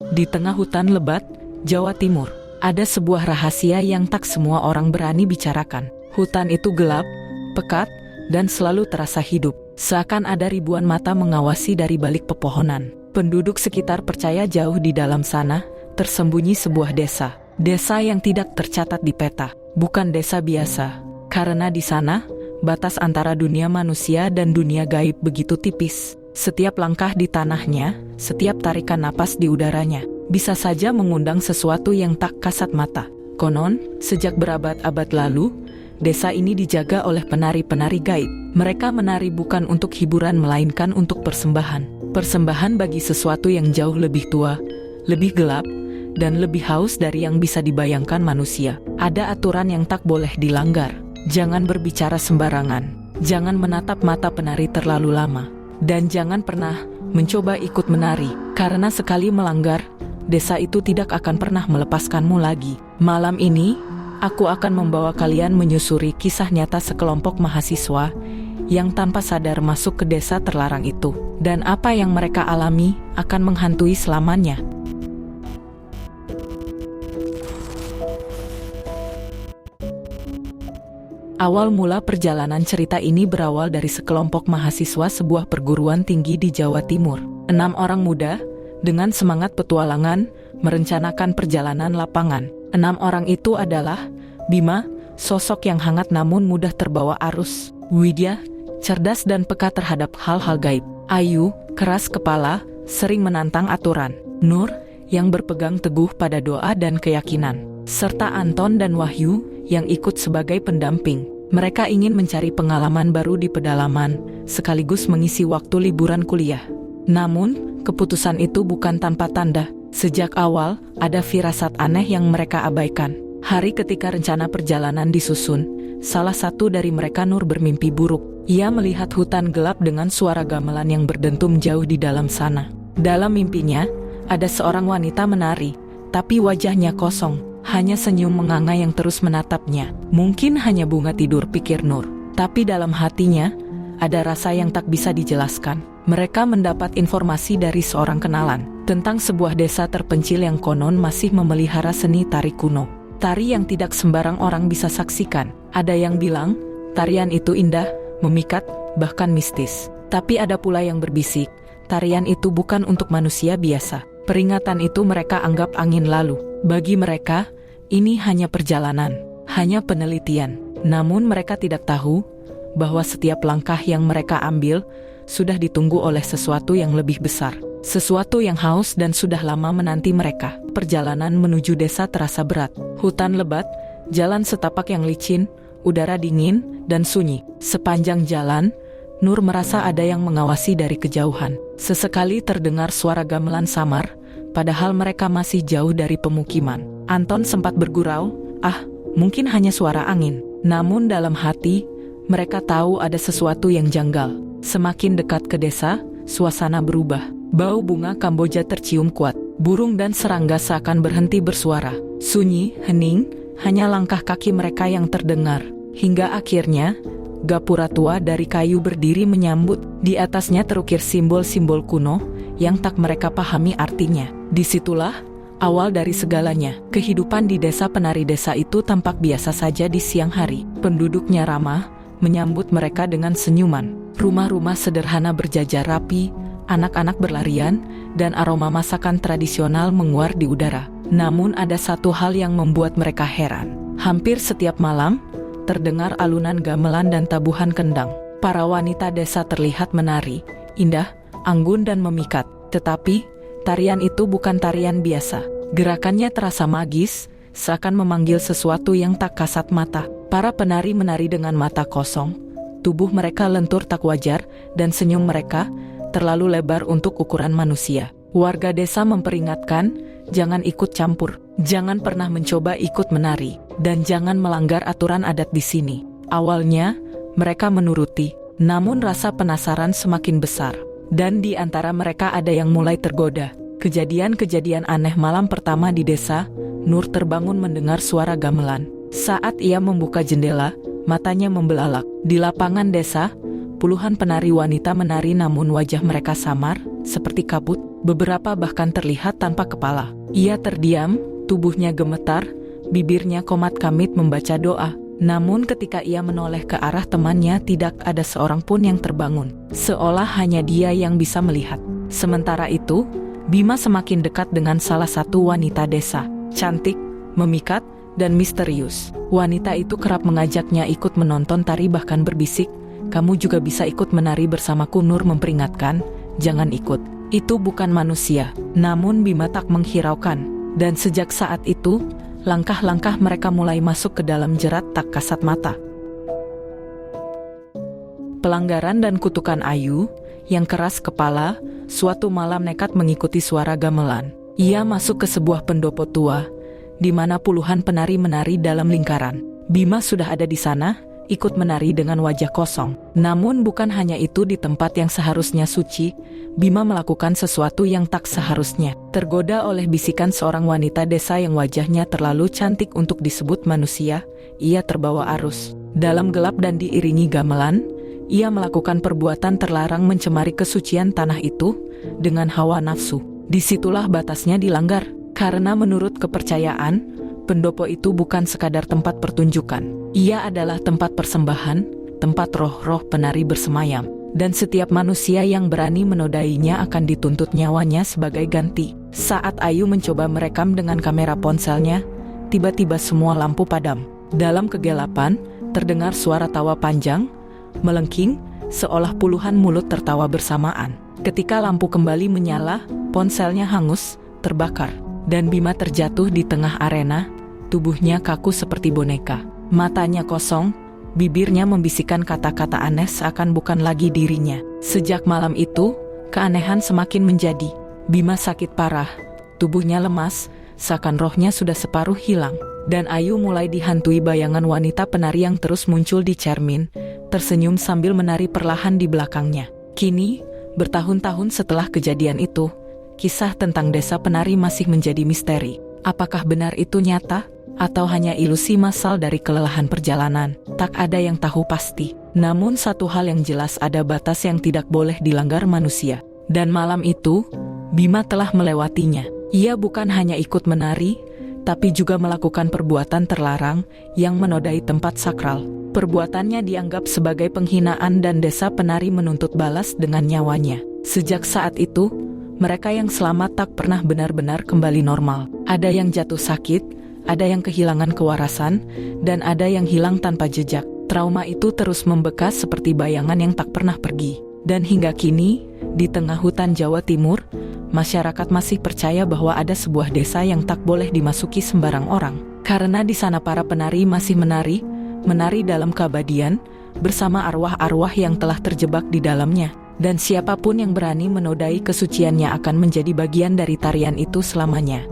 Di tengah hutan lebat, Jawa Timur, ada sebuah rahasia yang tak semua orang berani bicarakan. Hutan itu gelap, pekat, dan selalu terasa hidup. Seakan ada ribuan mata mengawasi dari balik pepohonan. Penduduk sekitar percaya jauh di dalam sana, tersembunyi sebuah desa. Desa yang tidak tercatat di peta. Bukan desa biasa. Karena di sana, batas antara dunia manusia dan dunia gaib begitu tipis. Setiap langkah di tanahnya, setiap tarikan napas di udaranya, bisa saja mengundang sesuatu yang tak kasat mata. Konon, sejak berabad-abad lalu, desa ini dijaga oleh penari-penari gaib. Mereka menari bukan untuk hiburan melainkan untuk persembahan. Persembahan bagi sesuatu yang jauh lebih tua, lebih gelap, dan lebih haus dari yang bisa dibayangkan manusia. Ada aturan yang tak boleh dilanggar. Jangan berbicara sembarangan. Jangan menatap mata penari terlalu lama. Dan jangan pernah mencoba ikut menari. Karena sekali melanggar, desa itu tidak akan pernah melepaskanmu lagi. Malam ini, aku akan membawa kalian menyusuri kisah nyata sekelompok mahasiswa yang tanpa sadar masuk ke desa terlarang itu. Dan apa yang mereka alami akan menghantui selamanya. Awal mula perjalanan cerita ini berawal dari sekelompok mahasiswa sebuah perguruan tinggi di Jawa Timur. 6 orang muda, dengan semangat petualangan, merencanakan perjalanan lapangan. 6 orang itu adalah Bima, sosok yang hangat namun mudah terbawa arus. Widya, cerdas dan peka terhadap hal-hal gaib. Ayu, keras kepala, sering menantang aturan. Nur, yang berpegang teguh pada doa dan keyakinan. Serta Anton dan Wahyu, yang ikut sebagai pendamping. Mereka ingin mencari pengalaman baru di pedalaman, sekaligus mengisi waktu liburan kuliah. Namun, keputusan itu bukan tanpa tanda. Sejak awal, ada firasat aneh yang mereka abaikan. Hari ketika rencana perjalanan disusun, salah satu dari mereka, Nur, bermimpi buruk. Ia melihat hutan gelap dengan suara gamelan yang berdentum jauh di dalam sana. Dalam mimpinya, ada seorang wanita menari, tapi wajahnya kosong. Hanya senyum menganga yang terus menatapnya. Mungkin hanya bunga tidur, pikir Nur. Tapi dalam hatinya, ada rasa yang tak bisa dijelaskan. Mereka mendapat informasi dari seorang kenalan tentang sebuah desa terpencil yang konon masih memelihara seni tari kuno. Tari yang tidak sembarang orang bisa saksikan. Ada yang bilang, tarian itu indah, memikat, bahkan mistis. Tapi ada pula yang berbisik, tarian itu bukan untuk manusia biasa. Peringatan itu mereka anggap angin lalu. Bagi mereka, ini hanya perjalanan, hanya penelitian. Namun mereka tidak tahu bahwa setiap langkah yang mereka ambil sudah ditunggu oleh sesuatu yang lebih besar. Sesuatu yang haus dan sudah lama menanti mereka. Perjalanan menuju desa terasa berat. Hutan lebat, jalan setapak yang licin, udara dingin dan sunyi. Sepanjang jalan, Nur merasa ada yang mengawasi dari kejauhan. Sesekali terdengar suara gamelan samar, padahal mereka masih jauh dari pemukiman. Anton sempat bergurau, mungkin hanya suara angin. Namun dalam hati, mereka tahu ada sesuatu yang janggal. Semakin dekat ke desa, suasana berubah. Bau bunga Kamboja tercium kuat. Burung dan serangga seakan berhenti bersuara. Sunyi, hening, hanya langkah kaki mereka yang terdengar. Hingga akhirnya, gapura tua dari kayu berdiri menyambut. Di atasnya terukir simbol-simbol kuno yang tak mereka pahami artinya. Disitulah awal dari segalanya. Kehidupan di desa penari desa itu tampak biasa saja di siang hari. Penduduknya ramah, menyambut mereka dengan senyuman. Rumah-rumah sederhana berjajar rapi, anak-anak berlarian, dan aroma masakan tradisional menguar di udara. Namun ada satu hal yang membuat mereka heran. Hampir setiap malam, terdengar alunan gamelan dan tabuhan kendang. Para wanita desa terlihat menari, indah, anggun dan memikat. Tetapi, tarian itu bukan tarian biasa. Gerakannya terasa magis, seakan memanggil sesuatu yang tak kasat mata. Para penari menari dengan mata kosong. Tubuh mereka lentur tak wajar, dan senyum mereka terlalu lebar untuk ukuran manusia. Warga desa memperingatkan, jangan ikut campur. Jangan pernah mencoba ikut menari. Dan jangan melanggar aturan adat di sini. Awalnya, mereka menuruti. Namun rasa penasaran semakin besar. Dan di antara mereka ada yang mulai tergoda. Kejadian-kejadian aneh malam pertama di desa, Nur terbangun mendengar suara gamelan. Saat ia membuka jendela, matanya membelalak. Di lapangan desa, puluhan penari wanita menari namun wajah mereka samar, seperti kabut. beberapa bahkan terlihat tanpa kepala. Ia terdiam, tubuhnya gemetar, bibirnya komat-kamit membaca doa. Namun ketika ia menoleh ke arah temannya, tidak ada seorang pun yang terbangun. Seolah hanya dia yang bisa melihat. Sementara itu, Bima semakin dekat dengan salah satu wanita desa. Cantik, memikat, dan misterius. Wanita itu kerap mengajaknya ikut menonton tari, bahkan berbisik, "Kamu juga bisa ikut menari bersamaku." Nur memperingatkan, "Jangan ikut. Itu bukan manusia." Namun Bima tak menghiraukan. Dan sejak saat itu, langkah-langkah mereka mulai masuk ke dalam jerat tak kasat mata. Pelanggaran dan kutukan Ayu, yang keras kepala, suatu malam nekat mengikuti suara gamelan. Ia masuk ke sebuah pendopo tua, di mana puluhan penari menari dalam lingkaran. Bima sudah ada di sana, ikut menari dengan wajah kosong. Namun bukan hanya itu, di tempat yang seharusnya suci, Bima melakukan sesuatu yang tak seharusnya. Tergoda oleh bisikan seorang wanita desa yang wajahnya terlalu cantik untuk disebut manusia, ia terbawa arus. Dalam gelap dan diiringi gamelan, ia melakukan perbuatan terlarang, mencemari kesucian tanah itu dengan hawa nafsu. Disitulah batasnya dilanggar. Karena menurut kepercayaan, pendopo itu bukan sekadar tempat pertunjukan. Ia adalah tempat persembahan, tempat roh-roh penari bersemayam. Dan setiap manusia yang berani menodainya akan dituntut nyawanya sebagai ganti. Saat Ayu mencoba merekam dengan kamera ponselnya, tiba-tiba semua lampu padam. Dalam kegelapan, terdengar suara tawa panjang, melengking, seolah puluhan mulut tertawa bersamaan. Ketika lampu kembali menyala, ponselnya hangus, terbakar. Dan Bima terjatuh di tengah arena, tubuhnya kaku seperti boneka. Matanya kosong, bibirnya membisikkan kata-kata aneh seakan bukan lagi dirinya. Sejak malam itu, keanehan semakin menjadi. Bima sakit parah, tubuhnya lemas, seakan rohnya sudah separuh hilang. Dan Ayu mulai dihantui bayangan wanita penari yang terus muncul di cermin, tersenyum sambil menari perlahan di belakangnya. Kini, bertahun-tahun setelah kejadian itu, kisah tentang desa penari masih menjadi misteri. Apakah benar itu nyata? Atau hanya ilusi massal dari kelelahan perjalanan? Tak ada yang tahu pasti. Namun satu hal yang jelas, ada batas yang tidak boleh dilanggar manusia. Dan malam itu, Bima telah melewatinya. Ia bukan hanya ikut menari, tapi juga melakukan perbuatan terlarang yang menodai tempat sakral. Perbuatannya dianggap sebagai penghinaan dan desa penari menuntut balas dengan nyawanya. Sejak saat itu, mereka yang selamat tak pernah benar-benar kembali normal. Ada yang jatuh sakit, ada yang kehilangan kewarasan, dan ada yang hilang tanpa jejak. Trauma itu terus membekas seperti bayangan yang tak pernah pergi. Dan hingga kini, di tengah hutan Jawa Timur, masyarakat masih percaya bahwa ada sebuah desa yang tak boleh dimasuki sembarang orang. Karena di sana para penari masih menari dalam keabadian, bersama arwah-arwah yang telah terjebak di dalamnya. Dan siapapun yang berani menodai kesuciannya akan menjadi bagian dari tarian itu selamanya.